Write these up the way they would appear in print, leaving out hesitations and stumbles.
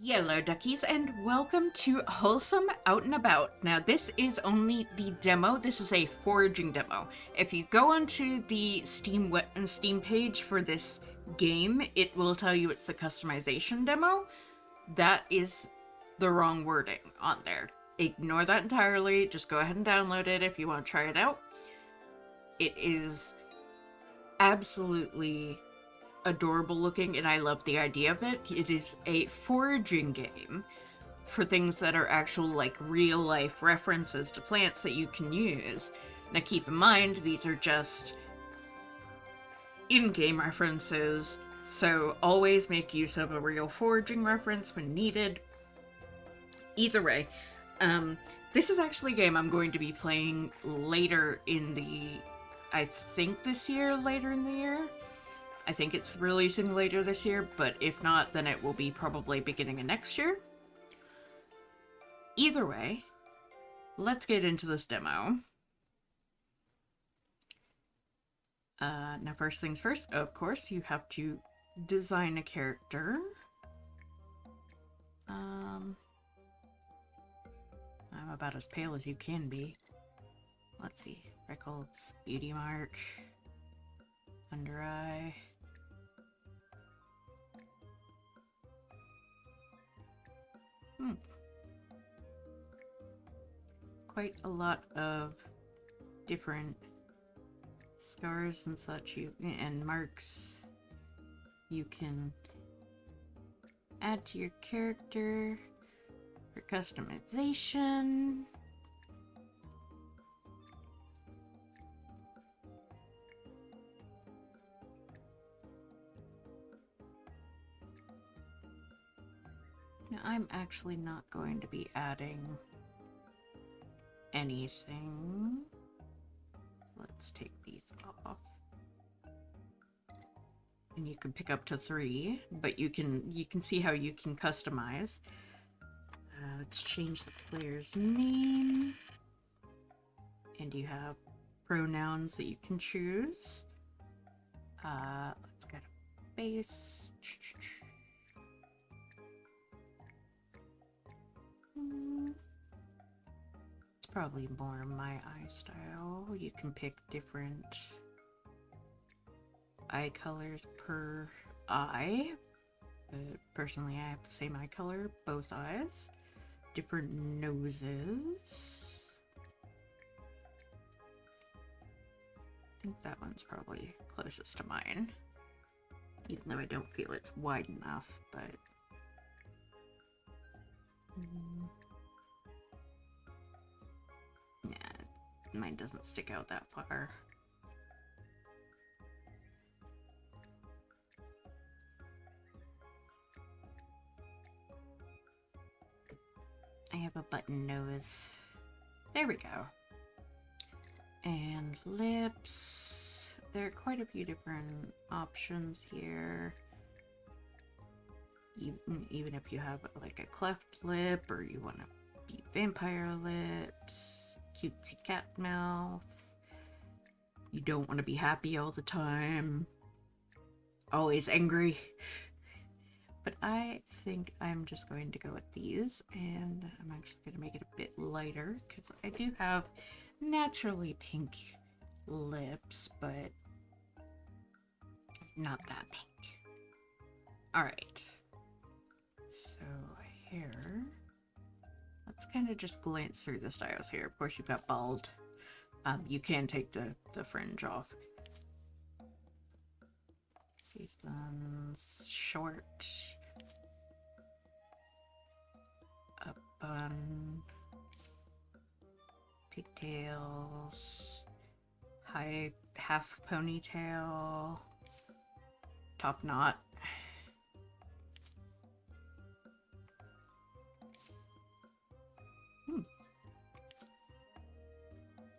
Yellow duckies, and welcome to Wholesome Out and About. Now, this is only the demo. This is a foraging demo. If you go onto the Steam page for this game, it will tell you it's the customization demo. That is the wrong wording on there. Ignore that entirely. Just go ahead and download it if you want to try it out. It is absolutely adorable looking, and I love the idea of it. It is a foraging game for things that are actual, like, real life references to plants that you can use. Now keep in mind, these are just in-game references, so always make use of a real foraging reference when needed. Either way, this is actually a game I'm going to be playing later in the, I think this year, later in the year. I think it's releasing later this year, but if not, then it will be probably beginning of next year. Either way, let's get into this demo. Now first things first, of course, you have to design a character. I'm about as pale as you can be. Let's see, freckles, beauty mark, under eye. Quite a lot of different scars and such and marks you can add to your character for customization. Now, I'm actually not going to be adding anything. Let's take these off. And you can pick up to 3, but you can see how you can customize. Let's change the player's name. And you have pronouns that you can choose. Let's go to base. It's probably more my eye style. You can pick different eye colors per eye. Personally, I have the same eye color, both eyes. Different noses. I think that one's probably closest to mine. Even though I don't feel it's wide enough, but... yeah, mine doesn't stick out that far. I have a button nose. There we go. And lips. There are quite a few different options here. Even if you have like a cleft lip, or you want to be vampire lips, cutesy cat mouth. You don't want to be happy all the time. Always angry. But I think I'm just going to go with these, and I'm actually going to make it a bit lighter, because I do have naturally pink lips, but not that pink. Alright. So, hair. Let's kind of just glance through the styles here. Of course, you've got bald. You can take the fringe off. Face buns, short, up bun, pigtails, high half ponytail, top knot.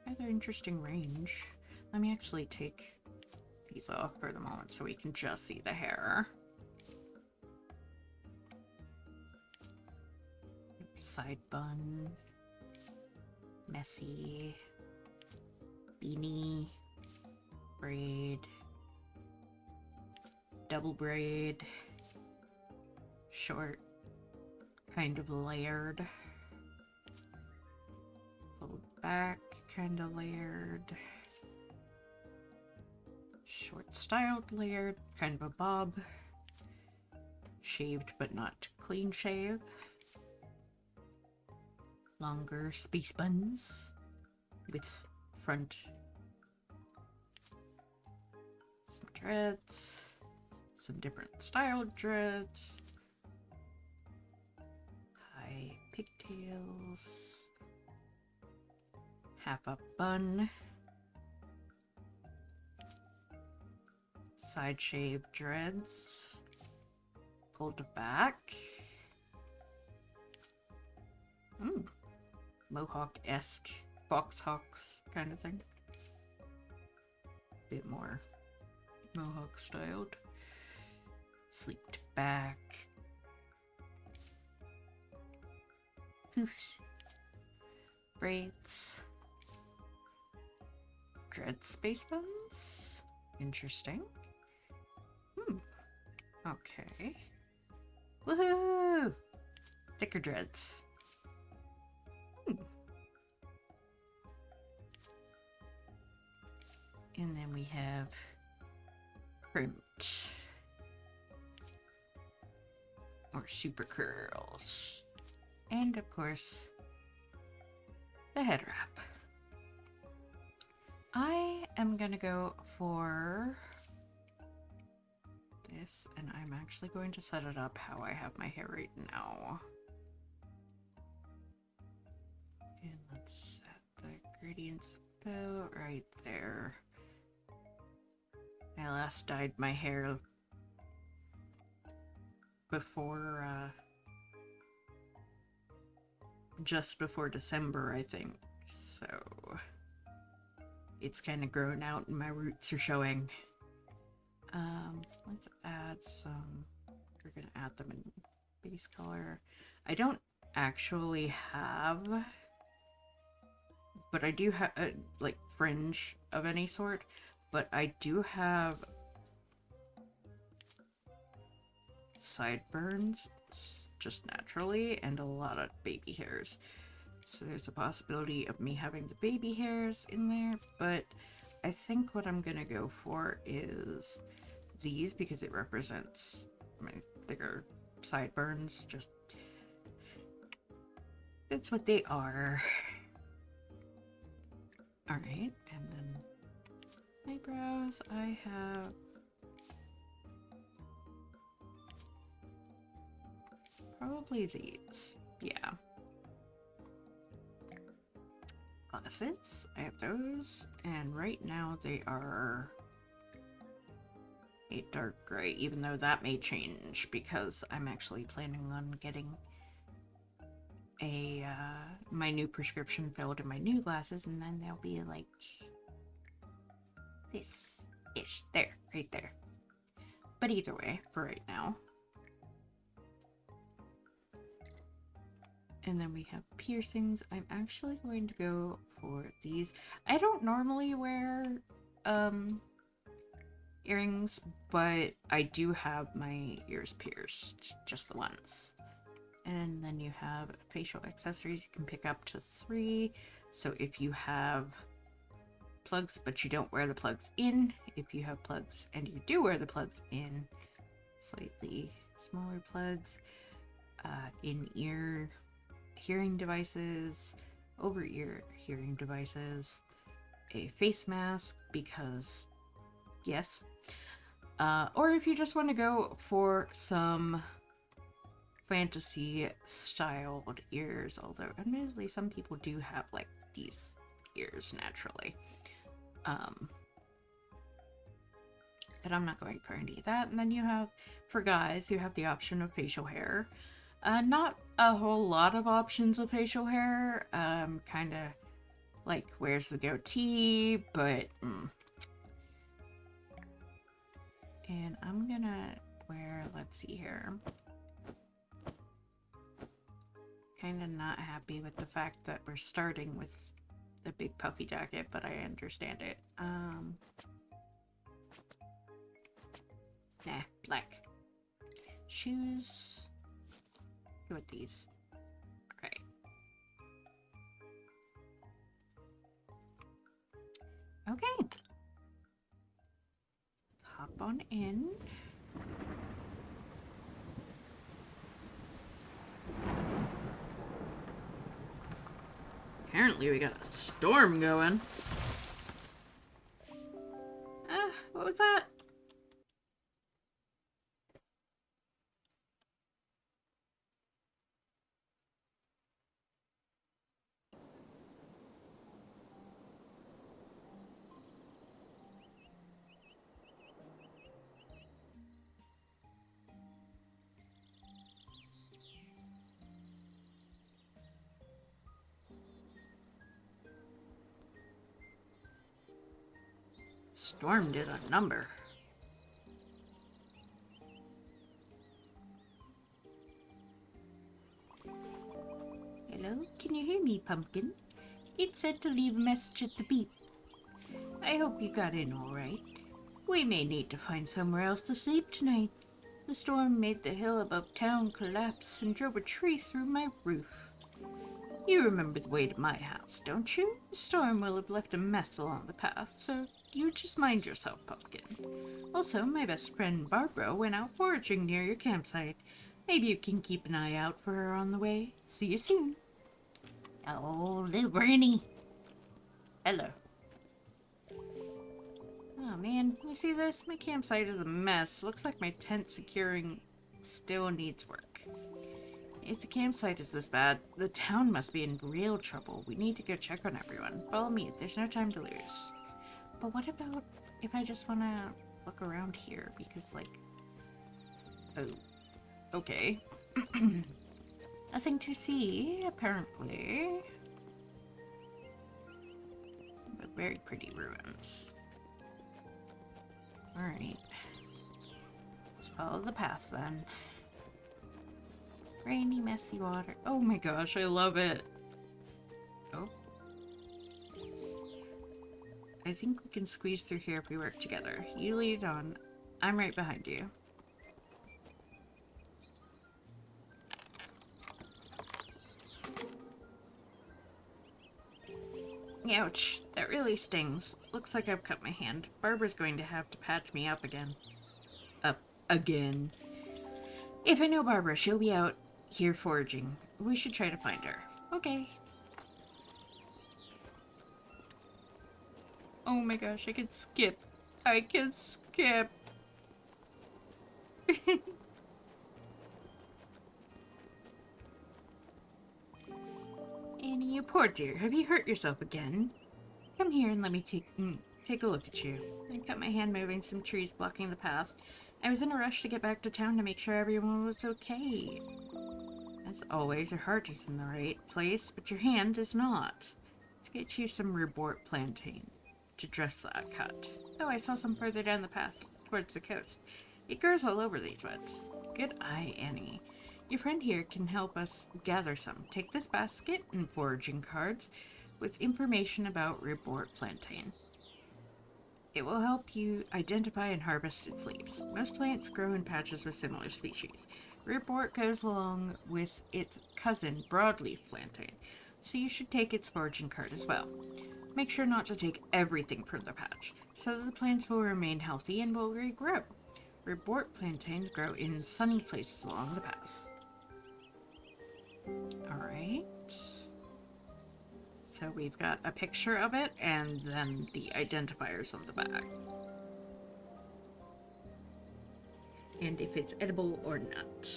Rather interesting range. Let me actually take these off for the moment so we can just see the hair. Side bun, messy, beanie, braid, double braid, short, kind of layered. Pulled back, kind of layered. Short styled layered, kind of a bob. Shaved but not clean shave. Longer space buns with front. Some dreads. Some different styled dreads. High pigtails. Half up bun. Side shave dreads. Pulled back. Mohawk-esque, fox hawks kind of thing. Bit more mohawk styled. Sleeked back. Poofs. Braids. Dread space buns. Interesting. Okay. Woohoo! Thicker dreads. And then we have crimped. Or super curls. And of course, the head wrap. I am gonna go for this, and I'm actually going to set it up how I have my hair right now. And let's set the gradients about right there. I last dyed my hair before, just before December, I think, so it's kind of grown out and my roots are showing. Let's add some, we're gonna add them in base color. I don't actually have, but I do have, like, fringe of any sort, but I do have sideburns, just naturally, and a lot of baby hairs. So there's a possibility of me having the baby hairs in there, but I think what I'm gonna go for is these because it represents my thicker sideburns. Just, that's what they are. Alright, and then eyebrows, I have probably these. Yeah. Glasses, I have those, and right now they are a dark gray, even though that may change because I'm actually planning on getting a my new prescription filled in my new glasses, and then they'll be like this ish, there, right there. But either way, for right now. And then we have piercings. I'm actually going to go for these. I don't normally wear earrings, but I do have my ears pierced just the once. And then you have facial accessories. You can pick up to 3. So if you have plugs but you don't wear the plugs in, if you have plugs and you do wear the plugs in, slightly smaller plugs, in-ear hearing devices, over-ear hearing devices, a face mask because yes, or if you just want to go for some fantasy styled ears, although admittedly some people do have like these ears naturally, but I'm not going for any of that. And then you have, for guys, you have the option of facial hair. Not a whole lot of options of facial hair. Kind of like, where's the goatee? But, and I'm gonna wear, let's see here. Kind of not happy with the fact that we're starting with the big puffy jacket, but I understand it. Nah, black. Shoes. Go with these. Alright. Okay. Let's hop on in. Apparently we got a storm going. What was that? Storm did a number. Hello? Can you hear me, Pumpkin? It said to leave a message at the beep. I hope you got in all right. We may need to find somewhere else to sleep tonight. The storm made the hill above town collapse and drove a tree through my roof. You remember the way to my house, don't you? The storm will have left a mess along the path, so you just mind yourself, Pumpkin. Also, my best friend Barbara went out foraging near your campsite. Maybe you can keep an eye out for her on the way. See you soon. Oh, little Granny. Hello. Oh man, you see this? My campsite is a mess. Looks like my tent securing still needs work. If the campsite is this bad, the town must be in real trouble. We need to go check on everyone. Follow me, there's no time to lose. But what about if I just want to look around here? Because, like... Oh. Okay. Nothing to see, apparently. But very pretty ruins. Alright. Let's follow the path then. Rainy, messy water. Oh my gosh, I love it. Oh. I think we can squeeze through here if we work together. You lead on. I'm right behind you. Ouch, that really stings. Looks like I've cut my hand. Barbara's going to have to patch me up again. Up again. If I know Barbara, she'll be out here foraging. We should try to find her. Okay. Oh my gosh, I can skip. I can skip. Annie, you poor dear. Have you hurt yourself again? Come here and let me take a look at you. I cut my hand moving some trees blocking the path. I was in a rush to get back to town to make sure everyone was okay. As always, your heart is in the right place, but your hand is not. Let's get you some rebort plantain to dress that cut. Oh, I saw some further down the path towards the coast. It grows all over these woods. Good eye, Annie. Your friend here can help us gather some. Take this basket and foraging cards with information about rebort plantain. It will help you identify and harvest its leaves. Most plants grow in patches with similar species. Rebort goes along with its cousin, broadleaf plantain, so you should take its foraging card as well. Make sure not to take everything from the patch, so that the plants will remain healthy and will regrow. Rebort plantains grow in sunny places along the path. Alright. So we've got a picture of it and then the identifiers on the back. And if it's edible or not.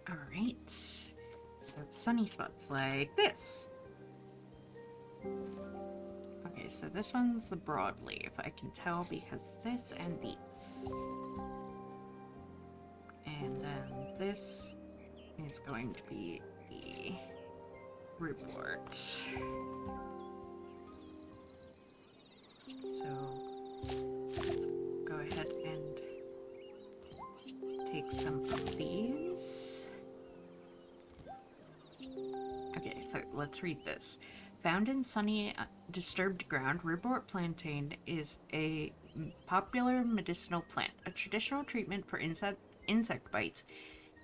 Alright. So sunny spots like this. Okay, so this one's the broadleaf. I can tell because this and these. And then this is going to be the report. So let's go ahead and take some of these. Okay, so let's read this. Found in sunny, disturbed ground, rebort plantain is a popular medicinal plant, a traditional treatment for insect bites.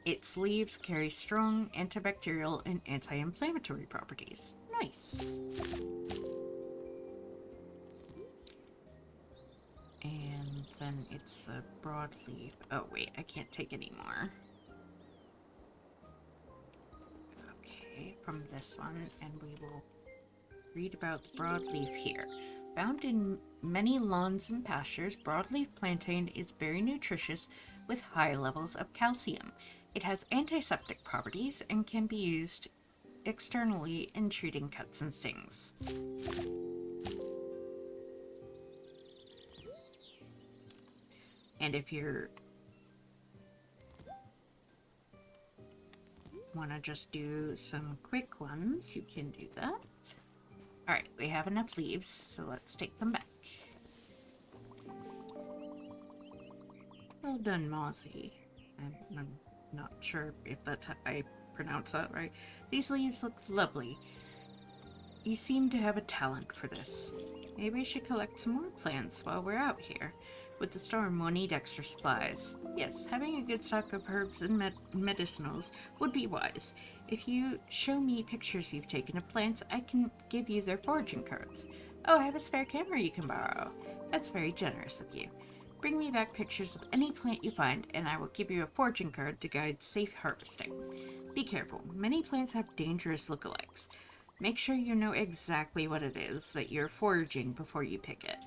Its leaves carry strong antibacterial and anti-inflammatory properties. Nice. And then it's the broadleaf. Oh wait, I can't take any more. Okay, from this one, and we will read about the broadleaf here. Found in many lawns and pastures, broadleaf plantain is very nutritious with high levels of calcium. It has antiseptic properties and can be used externally in treating cuts and stings. And if you're want to just do some quick ones, you can do that. Alright, we have enough leaves, so let's take them back. Well done, Mozzie. I'm not sure if that's how I pronounce that right. These leaves look lovely. You seem to have a talent for this. Maybe I should collect some more plants while we're out here. With the storm, we'll need extra supplies. Yes, having a good stock of herbs and medicinals would be wise. If you show me pictures you've taken of plants, I can give you their foraging cards. Oh, I have a spare camera you can borrow. That's very generous of you. Bring me back pictures of any plant you find, and I will give you a foraging card to guide safe harvesting. Be careful. Many plants have dangerous lookalikes. Make sure you know exactly what it is that you're foraging before you pick it.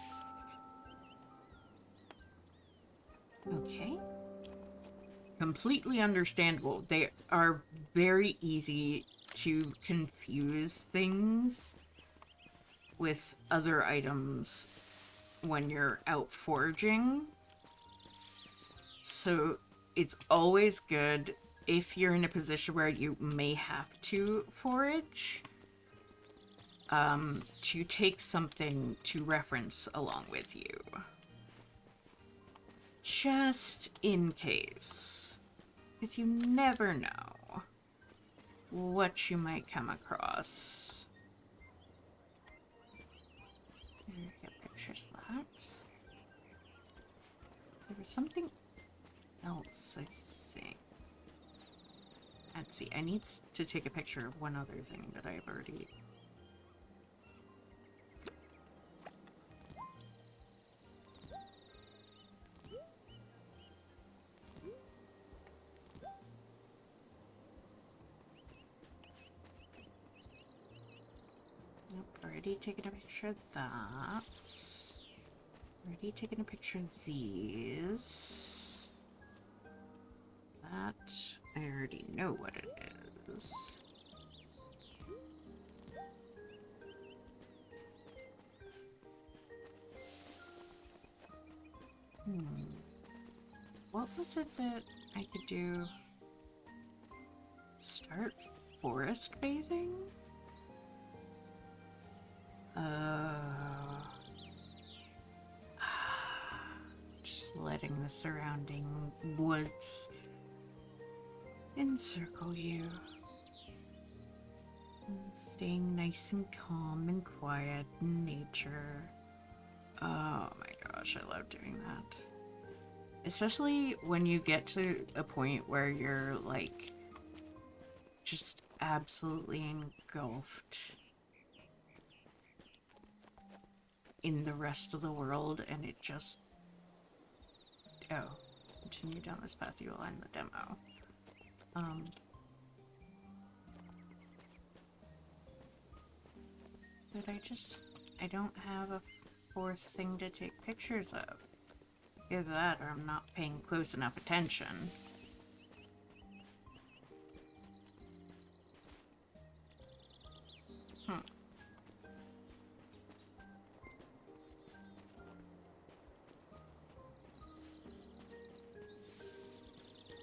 Okay. Completely understandable. They are very easy to confuse things with other items when you're out foraging. So it's always good if you're in a position where you may have to forage, to take something to reference along with you. Just in case. Because you never know what you might come across. Get pictures of that. There was something else, I think. Let's see, I need to take a picture of one other thing that I've already... Already taken a picture of that. Already taken a picture of these. That, I already know what it is. What was it that I could do? Start forest bathing? Just letting the surrounding woods encircle you. And staying nice and calm and quiet in nature. Oh my gosh, I love doing that. Especially when you get to a point where you're like just absolutely engulfed in the rest of the world, and it just... Oh, continue down this path, you will end the demo. But I don't have a fourth thing to take pictures of. Either that, or I'm not paying close enough attention.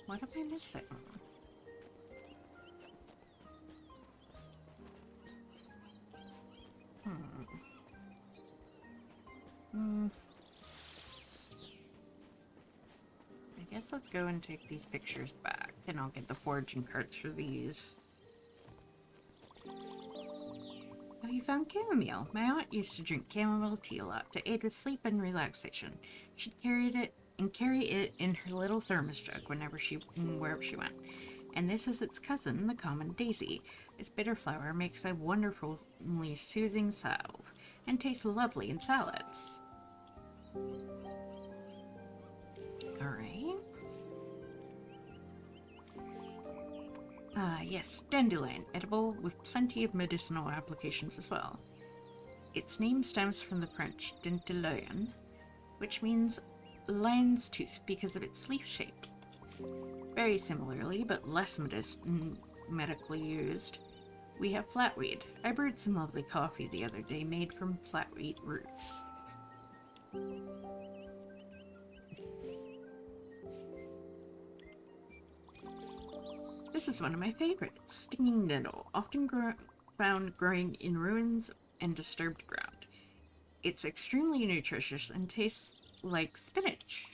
What am I missing? I guess let's go and take these pictures back, and I'll get the foraging carts for these. Oh, you found chamomile. My aunt used to drink chamomile tea a lot to aid with sleep and relaxation. She carried it and carry it in her little thermos jug wherever she went. And this is its cousin, the common daisy. Its bitter flower makes a wonderfully soothing salve and tastes lovely in salads. Alright. Yes, dandelion, edible with plenty of medicinal applications as well. Its name stems from the French dandelion, which means lion's tooth because of its leaf shape. Very similarly, but less medically used, we have flatweed. I brewed some lovely coffee the other day made from flatweed roots. This is one of my favorites, stinging nettle, often found growing in ruins and disturbed ground. It's extremely nutritious and tastes like spinach.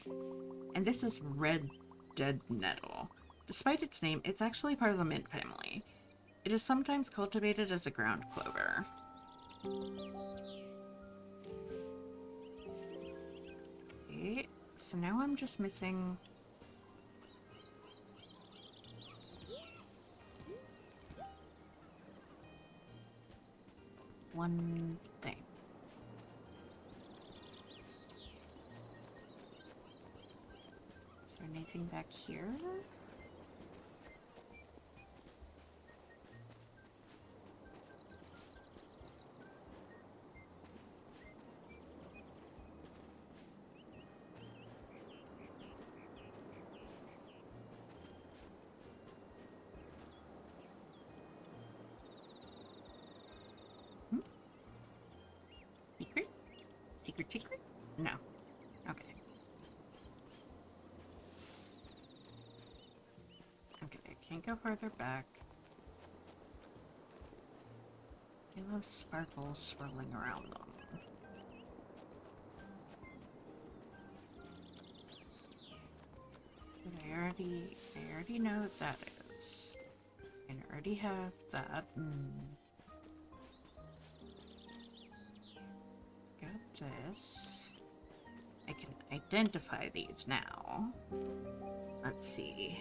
And this is red dead nettle. Despite its name, it's actually part of the mint family. It is sometimes cultivated as a ground clover. Okay, so now I'm just missing one thing. Is there anything back here? Secret? Secret? No. Okay. Okay, I can't go further back. Yellow sparkles swirling around them. But I already know what that is. And I already have that. Got this. I can identify these now. Let's see.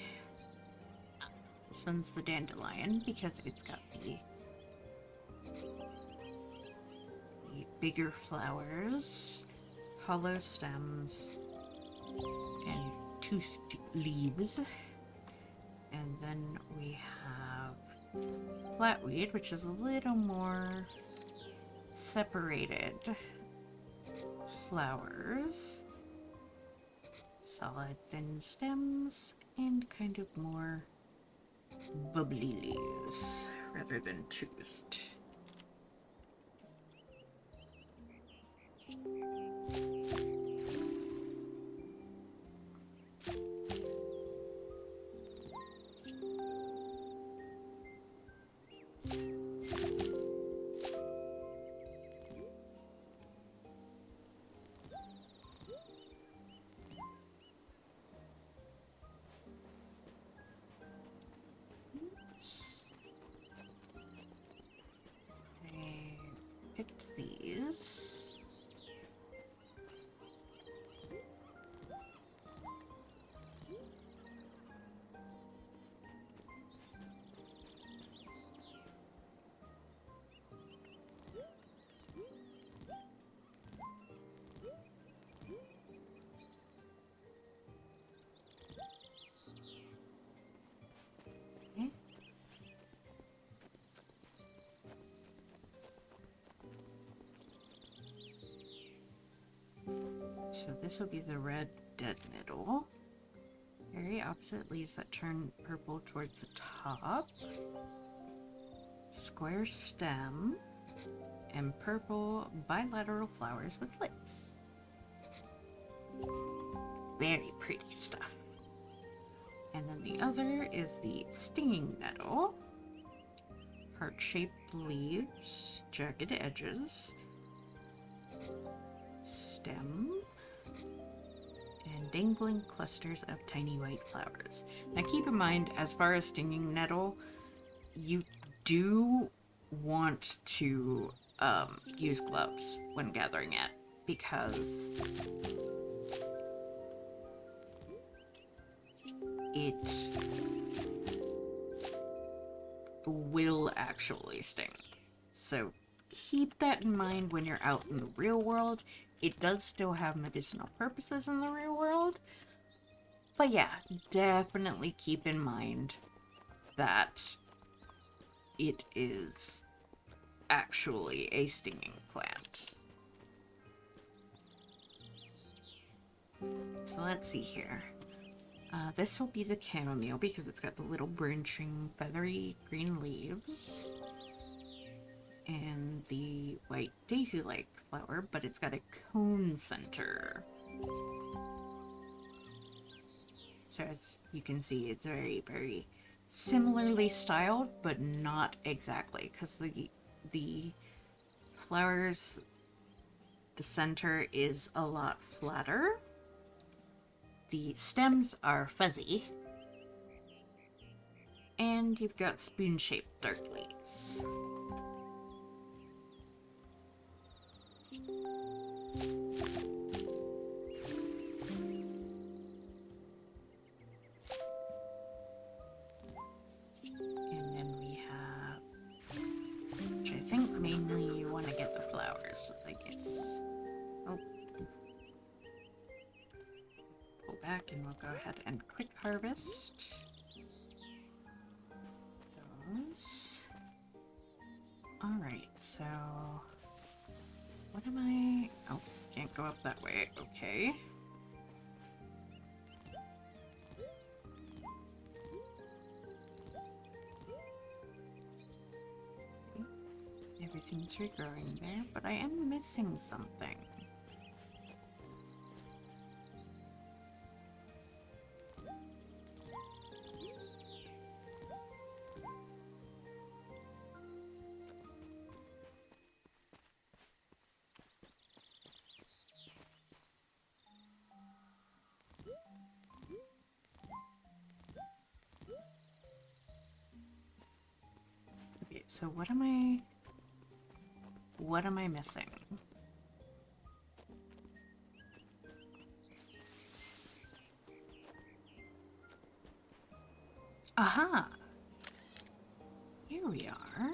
This one's the dandelion because it's got the bigger flowers, hollow stems, and toothed leaves. And then we have flatweed, which is a little more separated flowers, solid thin stems, and kind of more bubbly leaves rather than toothed. These. Okay. So this will be the red dead nettle. Very opposite leaves that turn purple towards the top. Square stem. And purple bilateral flowers with lips. Very pretty stuff. And then the other is the stinging nettle. Heart-shaped leaves, jagged edges, stem, and dangling clusters of tiny white flowers. Now keep in mind, as far as stinging nettle, you do want to use gloves when gathering it, because it will actually sting. So keep that in mind when you're out in the real world. It does still have medicinal purposes in the real world. But yeah, definitely keep in mind that it is actually a stinging plant. So let's see here. This will be the chamomile because it's got the little branching feathery green leaves. And the white daisy-like flower, but it's got a cone center. So as you can see, it's very, very similarly styled, but not exactly, because the flowers, the center is a lot flatter. The stems are fuzzy. And you've got spoon-shaped dark leaves. And then we have, which I think mainly you want to get the flowers, I guess. Oh. Pull back and we'll go ahead and quick harvest those. Alright, so what am I? Oh, can't go up that way. Okay. Everything's regrowing there, but I am missing something. Okay, so what am I missing? Aha! Here we are.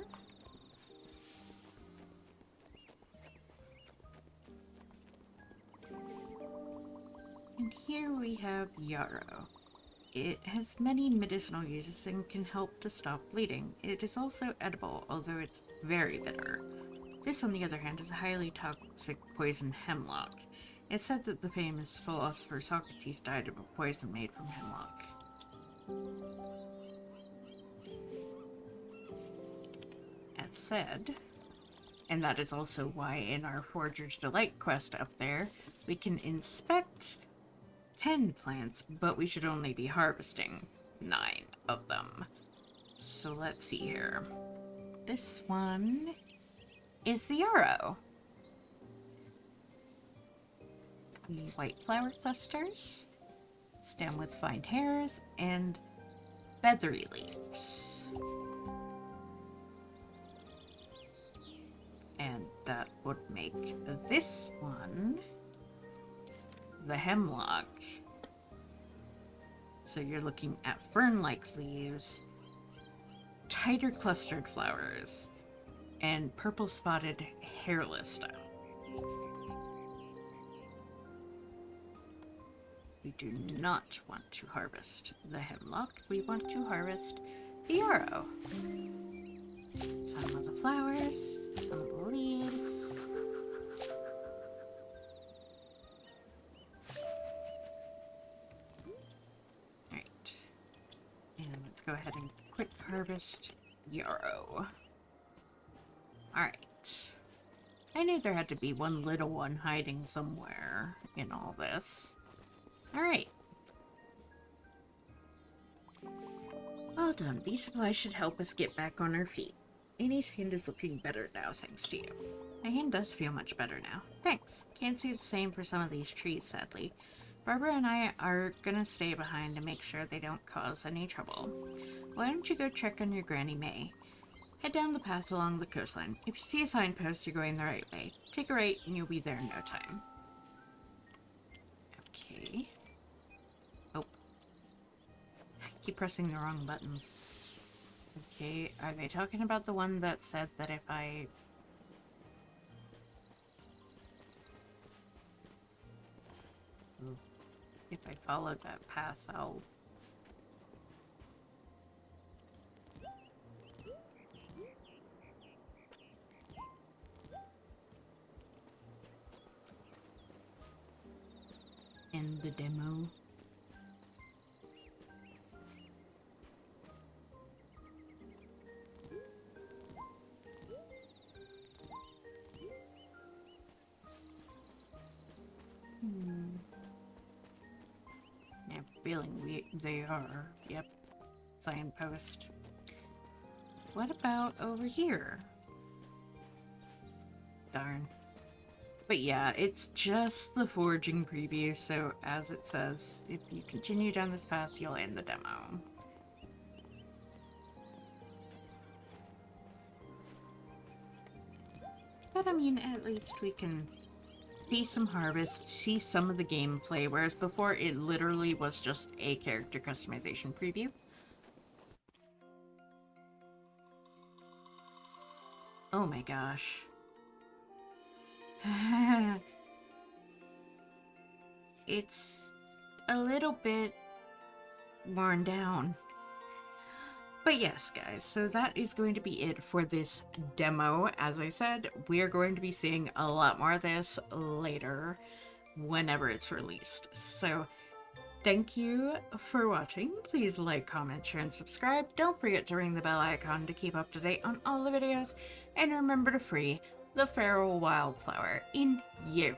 And here we have yarrow. It has many medicinal uses and can help to stop bleeding. It is also edible, although it's very bitter. This, on the other hand, is a highly toxic poison hemlock. It's said that the famous philosopher Socrates died of a poison made from hemlock. As said, and that is also why in our Forager's Delight quest up there, we can inspect 10 plants, but we should only be harvesting 9 of them. So let's see here. This one is the yarrow. The white flower clusters, stem with fine hairs, and feathery leaves. And that would make this one the hemlock. So you're looking at fern-like leaves, tighter clustered flowers, and purple spotted hairless stem. We do not want to harvest the hemlock, we want to harvest the yarrow. Some of the flowers, some of the leaves. Alright. And let's go ahead and quick harvest yarrow. Alright. I knew there had to be one little one hiding somewhere in all this. Alright. Well done. These supplies should help us get back on our feet. Annie's hand is looking better now, thanks to you. My hand does feel much better now. Thanks. Can't say the same for some of these trees, sadly. Barbara and I are gonna stay behind to make sure they don't cause any trouble. Why don't you go check on your Granny May? Head down the path along the coastline. If you see a signpost, you're going the right way. Take a right and you'll be there in no time. Okay. Oh. keep pressing the wrong buttons. Okay, are they talking about the one that said that if I... If I follow that path, I'll... end the demo. Yeah, feeling they are. Yep. Signpost. What about over here? Darn. But yeah, it's just the foraging preview, so as it says, if you continue down this path, you'll end the demo. But I mean, at least we can see some harvest, see some of the gameplay, whereas before it literally was just a character customization preview. Oh my gosh. It's a little bit worn down. But yes, guys, so that is going to be it for this demo. As I said, we're going to be seeing a lot more of this later, whenever it's released. So thank you for watching. Please like, comment, share, and subscribe. Don't forget to ring the bell icon to keep up to date on all the videos. And remember to free the feral wildflower in you.